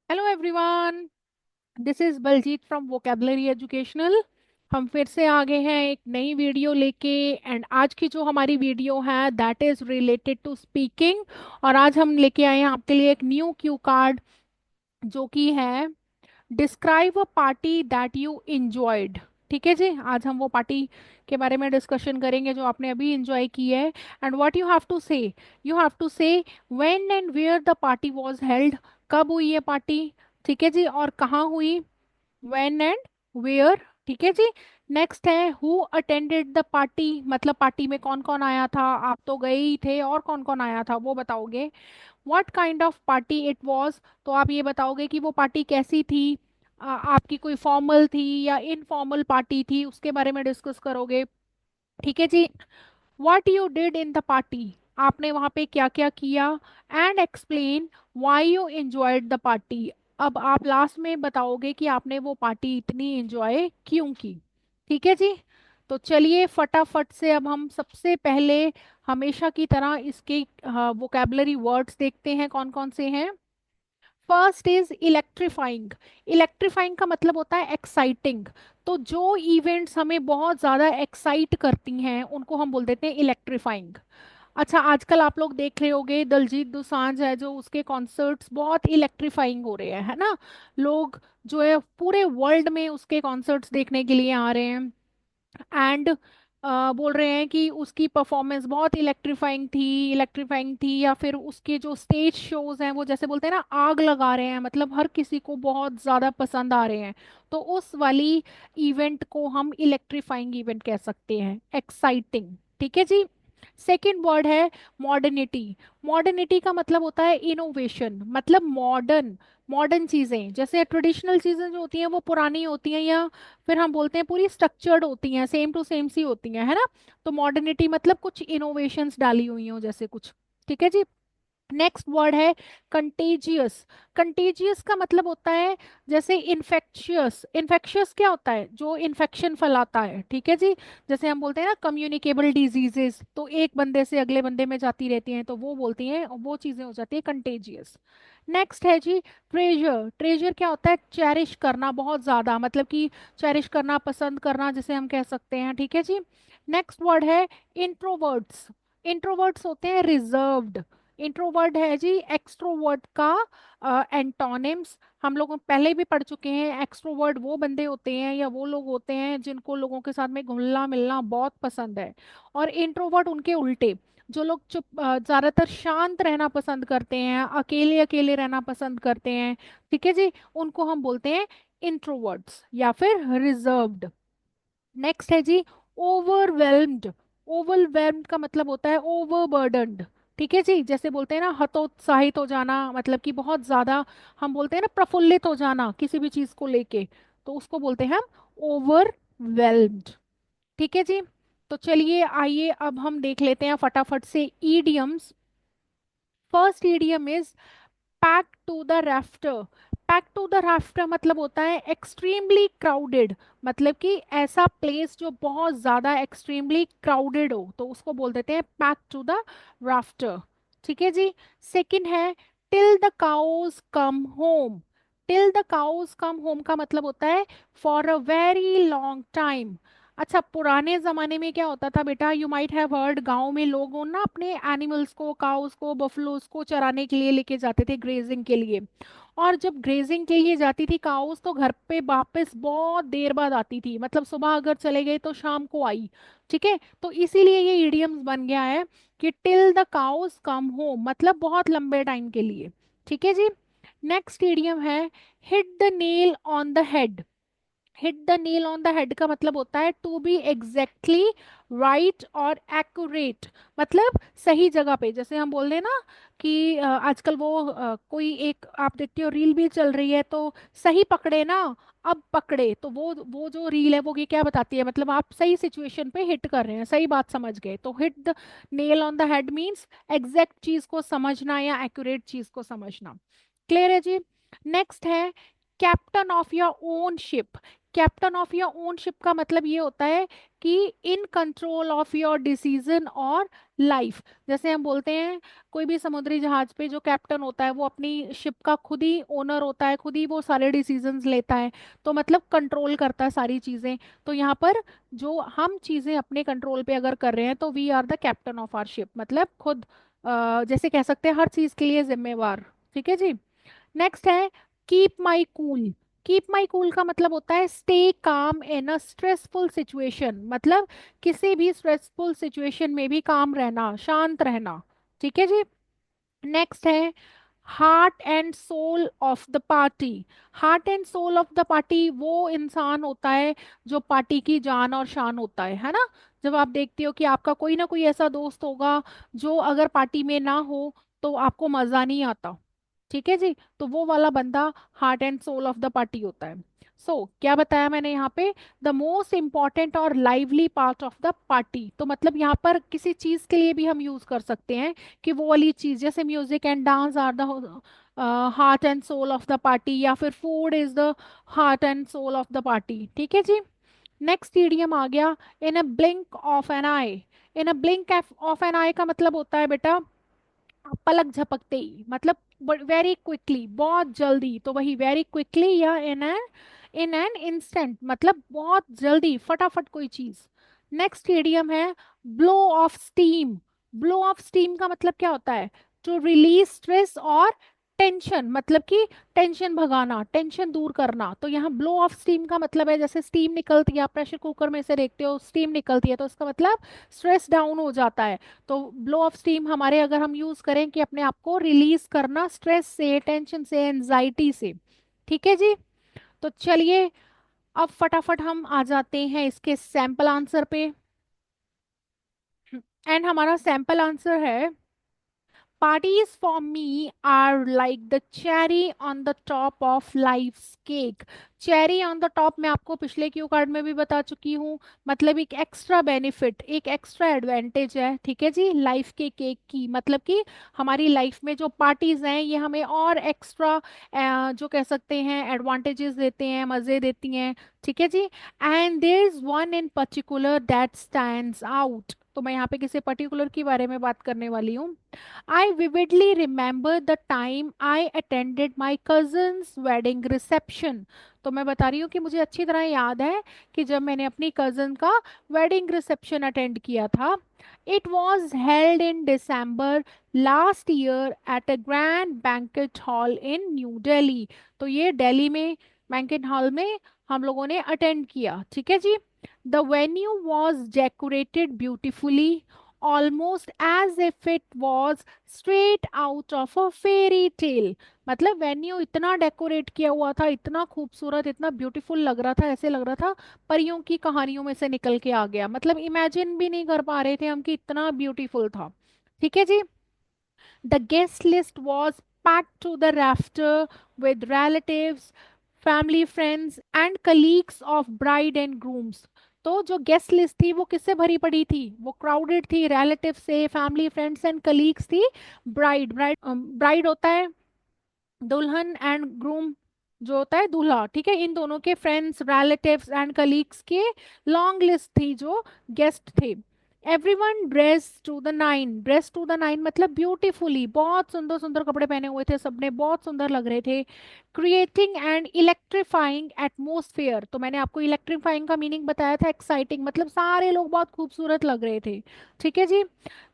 Hello everyone. This is Baljeet from vocabulary educational. हम फिर से आ गए हैं एक नई वीडियो लेके। एंड आज की जो हमारी वीडियो है that is related to speaking. और आज हम लेके आए हैं आपके लिए एक न्यू क्यू कार्ड जो कि है describe a party that you enjoyed. ठीक है जी, आज हम वो पार्टी के बारे में डिस्कशन करेंगे जो आपने अभी इंजॉय की है। And what you have to say when and where the party was held. कब हुई ये पार्टी, ठीक है जी, और कहाँ हुई, व्हेन एंड वेयर। ठीक है जी। नेक्स्ट है हु अटेंडेड द पार्टी, मतलब पार्टी में कौन कौन आया था, आप तो गए ही थे, और कौन कौन आया था वो बताओगे। What kind of party it was, तो आप ये बताओगे कि वो पार्टी कैसी थी। आपकी कोई फॉर्मल थी या इनफॉर्मल पार्टी थी, उसके बारे में डिस्कस करोगे। ठीक है जी। What you did in the party, आपने वहां पे क्या क्या किया। And explain why you enjoyed the party. अब आप लास्ट में बताओगे कि आपने वो पार्टी इतनी एंजॉय क्यों की। ठीक है जी। तो चलिए फटाफट से अब हम सबसे पहले हमेशा की तरह इसके वोकेबलरी वर्ड्स देखते हैं कौन कौन से हैं। First is electrifying. इलेक्ट्रीफाइंग का मतलब होता है एक्साइटिंग। तो जो इवेंट्स हमें बहुत ज़्यादा एक्साइट करती हैं उनको हम बोल देते हैं इलेक्ट्रीफाइंग। अच्छा, आजकल आप लोग देख रहे होंगे दलजीत दोसांझ है जो उसके कॉन्सर्ट्स बहुत इलेक्ट्रीफाइंग हो रहे हैं, है ना। लोग जो है पूरे वर्ल्ड में उसके कॉन्सर्ट्स देखने के लिए आ रहे हैं। एंड बोल रहे हैं कि उसकी परफॉर्मेंस बहुत इलेक्ट्रीफाइंग थी, या फिर उसके जो स्टेज शोज हैं वो जैसे बोलते हैं ना आग लगा रहे हैं, मतलब हर किसी को बहुत ज़्यादा पसंद आ रहे हैं। तो उस वाली इवेंट को हम इलेक्ट्रीफाइंग इवेंट कह सकते हैं, एक्साइटिंग। ठीक है जी। सेकेंड वर्ड है मॉडर्निटी। मॉडर्निटी का मतलब होता है इनोवेशन, मतलब मॉडर्न। मॉडर्न चीज़ें जैसे ट्रेडिशनल चीज़ें जो होती हैं वो पुरानी होती हैं, या फिर हम बोलते हैं पूरी स्ट्रक्चर्ड होती हैं, सेम टू सेम सी होती हैं, है ना। तो मॉडर्निटी मतलब कुछ इनोवेशंस डाली हुई हो जैसे कुछ। ठीक है जी। नेक्स्ट वर्ड है कंटेजियस। कंटेजियस का मतलब होता है जैसे इन्फेक्शियस। इन्फेक्शियस क्या होता है, जो इन्फेक्शन फैलाता है। ठीक है जी। जैसे हम बोलते हैं ना कम्युनिकेबल डिजीजेस, तो एक बंदे से अगले बंदे में जाती रहती हैं, तो वो बोलती हैं, वो चीजें हो जाती है कंटेजियस। नेक्स्ट है जी ट्रेजर। ट्रेजर क्या होता है, चेरिश करना बहुत ज्यादा, मतलब कि चेरिश करना, पसंद करना जिसे हम कह सकते हैं। ठीक है जी। नेक्स्ट वर्ड है इंट्रोवर्ट्स। इंट्रोवर्ट्स होते हैं रिजर्व्ड। इंट्रोवर्ट है जी एक्सट्रोवर्ट का एंटोनिम्स। हम लोग पहले भी पढ़ चुके हैं, एक्सट्रोवर्ट वो बंदे होते हैं या वो लोग होते हैं जिनको लोगों के साथ में घुलना मिलना बहुत पसंद है। और इंट्रोवर्ट उनके उल्टे, जो लोग चुप ज्यादातर शांत रहना पसंद करते हैं, अकेले अकेले रहना पसंद करते हैं। ठीक है जी, उनको हम बोलते हैं इंट्रोवर्ट्स या फिर रिजर्व्ड। नेक्स्ट है जी ओवरवेल्म्ड। ओवरवेल्म्ड का मतलब होता है ओवरबर्डन्ड। ठीक है जी, जैसे बोलते हैं ना हतोत्साहित हो जाना, मतलब कि बहुत ज्यादा, हम बोलते हैं ना प्रफुल्लित हो जाना किसी भी चीज को लेके, तो उसको बोलते हैं हम ओवरवेल्म्ड। ठीक है जी। तो चलिए आइए अब हम देख लेते हैं फटाफट से idioms. First idiom is pack to the rafter. Pack to the rafter मतलब होता है एक्सट्रीमली क्राउडेड, मतलब कि ऐसा प्लेस जो बहुत ज्यादा एक्सट्रीमली क्राउडेड हो, तो उसको बोल देते हैं पैक टू द राफ्टर। ठीक है जी। सेकंड है till the cows come home. Till the cows come home का मतलब होता है for a very long time. अच्छा, पुराने जमाने में क्या होता था बेटा, यू माइट हैव हर्ड, गांव में लोग ना अपने एनिमल्स को, काउस को, बफलोस को चराने के लिए लेके जाते थे, ग्रेजिंग के लिए। और जब ग्रेजिंग के लिए जाती थी काउस, तो घर पे वापस बहुत देर बाद आती थी, मतलब सुबह अगर चले गए तो शाम को आई। ठीक है, तो इसीलिए ये इडियम्स बन गया है कि till the cows come home, मतलब बहुत लंबे टाइम के लिए। ठीक है जी। नेक्स्ट इडियम है hit the nail on the head. Hit the nail on the head का मतलब होता है टू बी एग्जैक्टली राइट और एक्यूरेट, मतलब सही जगह पे। जैसे हम बोल रहे हैं ना कि आजकल वो कोई एक आप देखते हो रील भी चल रही है, तो सही पकड़े ना, अब पकड़े, तो वो जो रील है वो ये क्या बताती है, मतलब आप सही सिचुएशन पे हिट कर रहे हैं, सही बात समझ गए। तो hit the nail on the head means exact चीज को समझना या एक्यूरेट चीज को समझना। क्लियर है जी। नेक्स्ट है captain of your own ship. Captain of your own ship का मतलब ये होता है कि in control of your decision और लाइफ। जैसे हम बोलते हैं कोई भी समुद्री जहाज पे जो कैप्टन होता है वो अपनी शिप का खुद ही ओनर होता है, खुद ही वो सारे डिसीजंस लेता है, तो मतलब कंट्रोल करता है सारी चीजें। तो यहाँ पर जो हम चीजें अपने कंट्रोल पे अगर कर रहे हैं तो we are the captain of our ship, मतलब खुद जैसे कह सकते हैं हर चीज के लिए जिम्मेवार। ठीक है जी। नेक्स्ट है keep my cool. Keep my cool का मतलब होता है stay calm in a stressful situation, मतलब किसी भी स्ट्रेसफुल सिचुएशन में भी काम रहना, शांत रहना। ठीक है जी। नेक्स्ट है heart and soul of the party. Heart and soul of the party वो इंसान होता है जो पार्टी की जान और शान होता है ना। जब आप देखते हो कि आपका कोई ना कोई ऐसा दोस्त होगा जो अगर पार्टी में ना हो तो आपको मजा नहीं आता। ठीक है जी। तो वो वाला बंदा heart and soul of the party होता है। क्या बताया मैंने यहाँ पे, द मोस्ट इंपॉर्टेंट और lively part of the party, तो मतलब यहाँ पर किसी चीज के लिए भी हम यूज कर सकते हैं कि वो वाली चीज, जैसे music and dance are the heart and soul of the party, या फिर food is the heart and soul of the party. ठीक है जी। नेक्स्ट ईडियम आ गया in a blink of an eye. In a blink of an eye का मतलब होता है बेटा पलक झपकते ही, मतलब वेरी क्विकली, बहुत जल्दी, तो वही वेरी क्विकली या इन एन इंस्टेंट, मतलब बहुत जल्दी फटाफट कोई चीज। नेक्स्ट इडियम है blow off steam. Blow off steam का मतलब क्या होता है, टू रिलीज स्ट्रेस और टेंशन, मतलब कि टेंशन भगाना, टेंशन दूर करना। तो यहाँ ब्लो ऑफ स्टीम का मतलब है जैसे स्टीम निकलती है, आप प्रेशर कुकर में से देखते हो स्टीम निकलती है, तो इसका मतलब स्ट्रेस डाउन हो जाता है। तो ब्लो ऑफ स्टीम हमारे अगर हम यूज करें कि अपने आप को रिलीज करना स्ट्रेस से, टेंशन से, एंजाइटी से। ठीक है जी। तो चलिए अब फटाफट हम आ जाते हैं इसके सैंपल आंसर पे। एंड हमारा सैंपल आंसर है parties for me are like the cherry on the top of life's cake। Cherry on the top मैं आपको पिछले क्यू कार्ड में भी बता चुकी हूँ, मतलब एक एक्स्ट्रा बेनिफिट, एक एक्स्ट्रा एडवांटेज है। ठीक है जी, लाइफ के केक की, मतलब कि हमारी लाइफ में जो पार्टीज हैं ये हमें और एक्स्ट्रा जो कह सकते हैं एडवांटेजेस देते हैं, मजे देती हैं। ठीक है जी। And there is one in particular that stands out, तो मैं यहाँ पे किसी पर्टिकुलर के बारे में बात करने वाली हूँ। I vividly remember the time I attended my cousin's wedding reception। तो मैं बता रही हूँ कि मुझे अच्छी तरह याद है कि जब मैंने अपनी कजन का वेडिंग रिसेप्शन अटेंड किया था। It was held in December last year at a grand banquet hall in new Delhi. तो ये दिल्ली में बैंकेट हॉल में हम लोगों ने अटेंड किया। ठीक है जी। The venue was decorated beautifully, almost as if it was straight out of a fairy tale। मतलब वेन्यू इतना डेकोरेट किया हुआ था, इतना खूबसूरत, इतना ब्यूटीफुल लग रहा था, ऐसे लग रहा था परियों की कहानियों में से निकल के आ गया, मतलब इमेजिन भी नहीं कर पा रहे थे हम कि इतना ब्यूटीफुल था। ठीक है जी। The guest list was packed to the rafter with relatives, family, friends, and colleagues of bride and grooms। तो जो गेस्ट लिस्ट थी वो किससे भरी पड़ी थी, वो क्राउडेड थी, रिलेटिव से, फैमिली, फ्रेंड्स एंड कलीग्स थी। ब्राइड होता है दुल्हन, एंड ग्रूम जो होता है दूल्हा। ठीक है, इन दोनों के फ्रेंड्स, रिलेटिव्स एंड कलीग्स के लॉन्ग लिस्ट थी जो गेस्ट थे। Everyone dress to the nine. Dress to the nine मतलब ब्यूटीफुली, बहुत सुंदर सुंदर कपड़े पहने हुए थे सबने, बहुत सुंदर लग रहे थे। क्रिएटिंग एंड इलेक्ट्रीफाइंग एटमोसफियर, तो मैंने आपको इलेक्ट्रीफाइंग का मीनिंग बताया था, एक्साइटिंग, मतलब सारे लोग बहुत खूबसूरत लग रहे थे। ठीक है जी।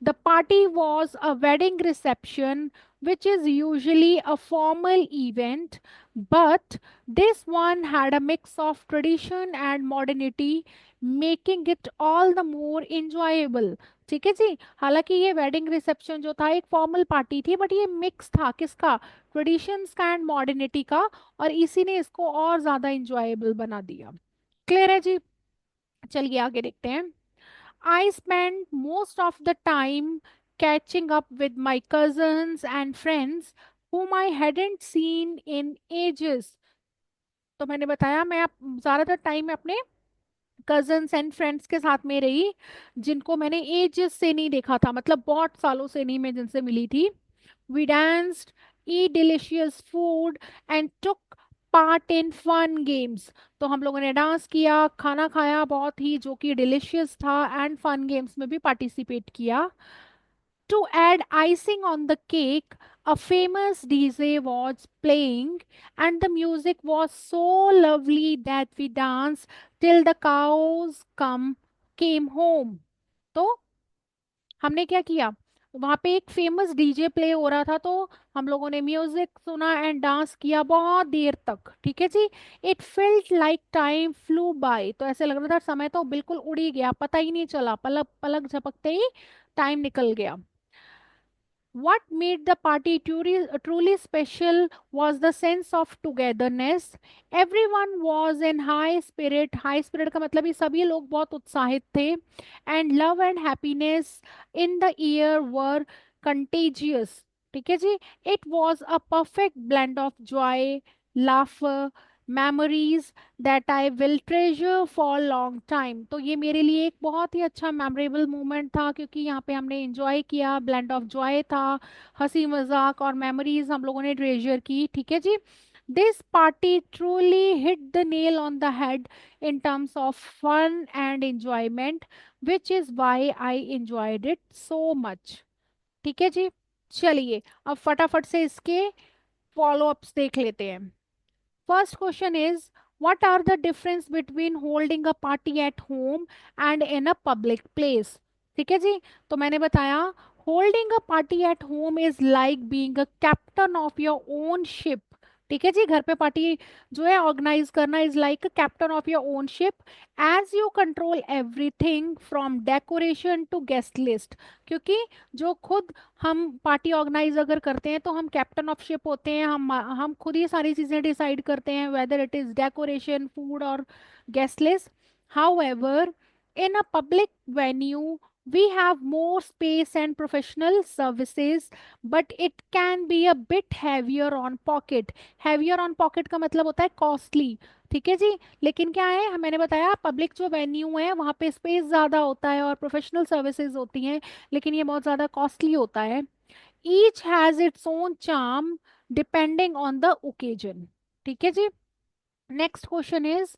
The party was a wedding reception which is usually a formal event, but this one had a mix of tradition and modernity, making it all the more enjoyable। ठीक है जी। हालांकि ये वेडिंग रिसेप्शन जो था एक फॉर्मल पार्टी थी, but ये mix था किसका, ट्रेडिशंस का एंड मॉडर्निटी का, और इसी ने इसको और ज्यादा इंजॉयबल बना दिया। क्लियर है जी। चलिए आगे देखते हैं। I spent most of the time catching up with my cousins and friends whom I hadn't seen in ages। तो मैंने बताया मैं ज़्यादातर टाइम अपने कजन्स एंड फ्रेंड्स के साथ में रही जिनको मैंने एजेस से नहीं देखा था, मतलब बहुत सालों से नहीं मैं जिनसे मिली थी। We danced, eat delicious food and took part in fun games। तो हम लोगों ने डांस किया, खाना खाया बहुत ही जो कि डिलिशियस था, एंड फन गेम्स में भी पार्टिसिपेट किया। To add icing on the cake, a famous DJ was playing, and the music was so lovely that we danced till the cows came home. तो हमने क्या किया, वहां पे एक फेमस डीजे प्ले हो रहा था, तो हम लोगों ने म्यूजिक सुना एंड डांस किया बहुत देर तक, ठीक है जी। It felt like time flew by, तो ऐसे लग रहा था समय तो बिल्कुल उड़ ही गया, पता ही नहीं चला, पलक पलक झपकते ही टाइम निकल गया। What made the party truly special was the sense of togetherness. Everyone was in high spirit. High spirit का मतलब ये सभी लोग बहुत उत्साहित थे. And love and happiness in the air were contagious. ठीक है जी. It was a perfect blend of joy, laughter, memories that I will treasure for long time. तो ये मेरे लिए एक बहुत ही अच्छा मेमोरेबल मोमेंट था, क्योंकि यहाँ पे हमने एंजॉय किया, ब्लेंड ऑफ जॉय था, हंसी मजाक और मेमोरीज हम लोगों ने ट्रेजर की, ठीक है जी। This party truly hit the nail on the head in terms of fun and enjoyment, which is why I enjoyed it so much. ठीक है जी। चलिए अब फटाफट से इसके फॉलो अप्स देख लेते हैं। First question is, what are the difference between holding a party at home and in a public place? ठीक है जी। तो मैंने बताया, holding a party at home is like being a captain of your own ship। ठीक है जी, घर पे पार्टी जो है ऑर्गेनाइज करना is like captain of your own ship, as you control everything from decoration to guest list. क्योंकि जो खुद हम पार्टी ऑर्गेनाइज अगर करते हैं तो हम कैप्टन ऑफ शिप होते हैं, हम खुद ही सारी चीज़ें डिसाइड करते हैं, whether it is decoration, food और guest list. However, in a public venue we have more space and professional services, but it can be a bit heavier on pocket। heavier on pocket का मतलब होता है costly। ठीक है जी। लेकिन क्या है, मैंने बताया पब्लिक जो वेन्यू है वहाँ पे स्पेस ज़्यादा होता है और प्रोफेशनल सर्विसेज होती हैं, लेकिन ये बहुत ज़्यादा कॉस्टली होता है। Each has its own charm depending on the occasion. ठीक है जी। Next question is,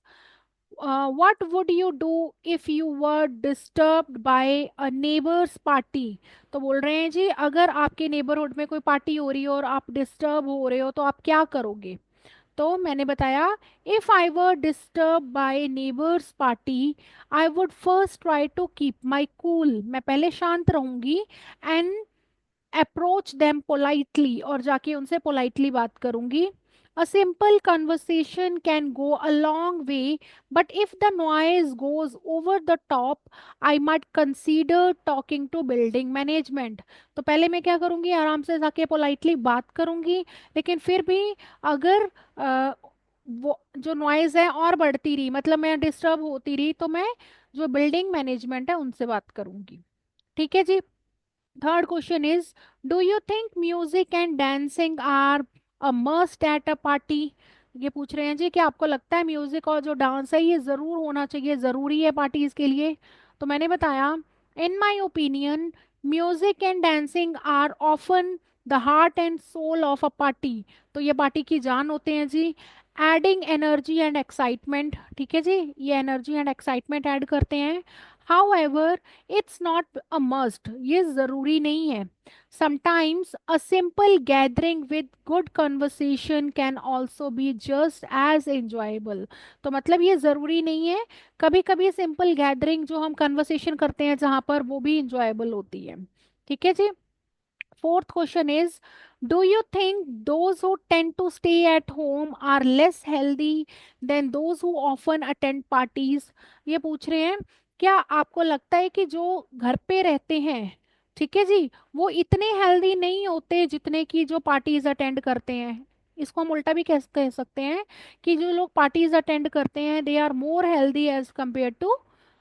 what would you do if you were disturbed by a neighbor's party? तो बोल रहे हैं जी, अगर आपके नेबरहुड में कोई पार्टी हो रही हो और आप डिस्टर्ब हो रहे हो तो आप क्या करोगे। तो मैंने बताया, if I were disturb by neighbours party, I would first try to keep my cool. मैं पहले शांत रहूंगी एंड अप्रोच देम पोलाइटली, और जाके उनसे पोलाइटली बात करूंगी। A simple conversation can go a long way, but if the noise goes over the top, I might consider talking to building management. तो पहले मैं क्या करूंगी, आराम से जाके पोलाइटली बात करूंगी, लेकिन फिर भी अगर वो जो नॉइज है और बढ़ती रही, मतलब मैं डिस्टर्ब होती रही, तो मैं जो बिल्डिंग मैनेजमेंट है उनसे बात करूंगी। ठीक है जी। Third question is, do you think music and dancing are a must at a party? ये पूछ रहे हैं जी कि आपको लगता है म्यूजिक और जो डांस है ये जरूर होना चाहिए, जरूरी है पार्टीज के लिए। तो मैंने बताया, in my opinion music and dancing are often the heart and soul of a party. तो ये पार्टी की जान होते हैं जी। एडिंग एनर्जी एंड एक्साइटमेंट, ठीक है जी, ये एनर्जी एंड एक्साइटमेंट ऐड करते हैं। However, it's not a must, ये जरूरी नहीं है। Sometimes a simple gathering with good conversation can also be just as enjoyable. तो मतलब ये जरूरी नहीं है, कभी कभी सिंपल गैदरिंग जो हम कन्वर्सेशन करते हैं जहां पर, वो भी इंजॉयबल होती है। ठीक है जी। Fourth question is, do you think those who tend to stay at home are less healthy than those who often attend parties? ये पूछ रहे हैं, क्या आपको लगता है कि जो घर पे रहते हैं, ठीक है जी, वो इतने हेल्दी नहीं होते जितने कि जो पार्टीज अटेंड करते हैं। इसको हम उल्टा भी कह सकते हैं कि जो लोग पार्टीज अटेंड करते हैं they are more healthy as compare to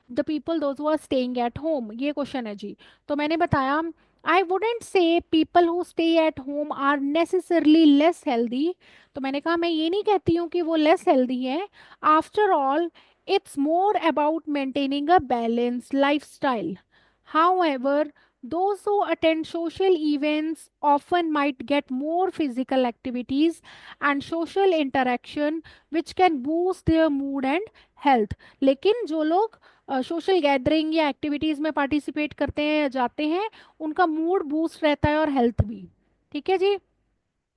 the people those who are staying at home. ये क्वेश्चन है जी। तो मैंने बताया, I wouldn't say people who stay at home are necessarily less healthy. तो मैंने कहा, मैं ये नहीं कहती हूँ कि वो लेस हेल्दी है। After all, it's more about maintaining a balance life style. However, those who attend social events often might get more physical activities and social interaction which can boost their mood and health। लेकिन जो लोग social gathering या activities में participate करते हैं या जाते हैं, उनका मूड बूस्ट रहता है और हेल्थ भी। ठीक है जी।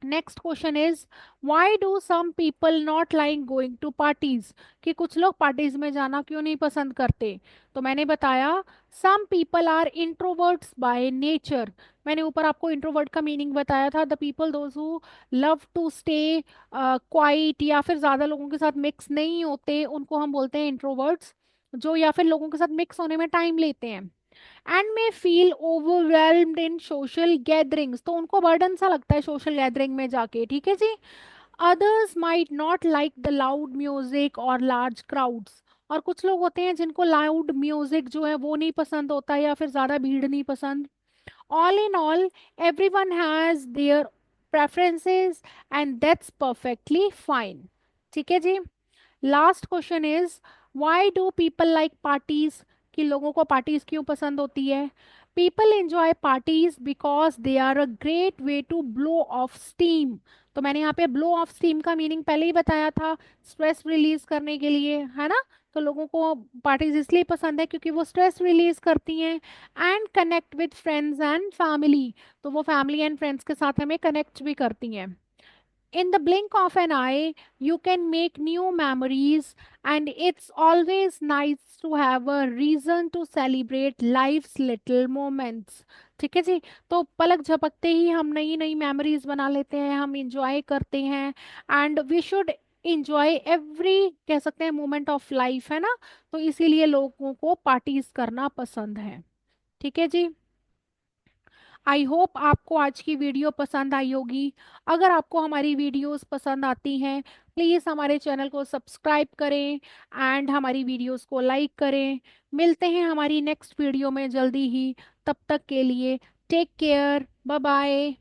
Next question is, why do some people not like going to parties? कि कुछ लोग पार्टीज में जाना क्यों नहीं पसंद करते? तो मैंने बताया, some people are introverts by nature. मैंने ऊपर आपको इंट्रोवर्ट का मीनिंग बताया था, the people those who love to stay quiet, या फिर ज्यादा लोगों के साथ मिक्स नहीं होते, उनको हम बोलते हैं इंट्रोवर्ट्स, जो या फिर लोगों के साथ मिक्स होने में टाइम लेते हैं। And may feel overwhelmed in social gatherings, तो उनको बर्डन सा लगता है सोशल गैदरिंग में जाके। ठीक है जी। Others might not like the loud music और लार्ज क्राउड्स, और कुछ लोग होते हैं जिनको लाउड म्यूजिक जो है वो नहीं पसंद होता, या फिर ज्यादा भीड़ नहीं पसंद। All in all, everyone has their preferences and that's perfectly fine. ठीक है जी। Last question is, why do people like parties? कि लोगों को पार्टीज क्यों पसंद होती है? People enjoy parties because they are a great way to blow off steam. तो मैंने यहाँ पे ब्लो ऑफ स्टीम का मीनिंग पहले ही बताया था, स्ट्रेस रिलीज करने के लिए, है ना। तो लोगों को पार्टीज इसलिए पसंद है क्योंकि वो स्ट्रेस रिलीज करती हैं। And connect with friends and family, तो वो फैमिली एंड फ्रेंड्स के साथ हमें कनेक्ट भी करती हैं। In the blink of an eye, you can make new memories, and it's always nice to have a reason to celebrate life's little moments. ठीक है जी। तो पलक झपकते ही हम नई नई मेमोरीज बना लेते हैं, हम इंजॉय करते हैं। And we should enjoy every, कह सकते हैं, मोमेंट ऑफ लाइफ, है ना। तो इसीलिए लोगों को पार्टीज करना पसंद है। ठीक है जी। आई होप आपको आज की वीडियो पसंद आई होगी। अगर आपको हमारी वीडियोस पसंद आती हैं, प्लीज़ हमारे चैनल को सब्सक्राइब करें एंड हमारी वीडियोस को लाइक करें। मिलते हैं हमारी नेक्स्ट वीडियो में जल्दी ही। तब तक के लिए टेक केयर, बाय बाय।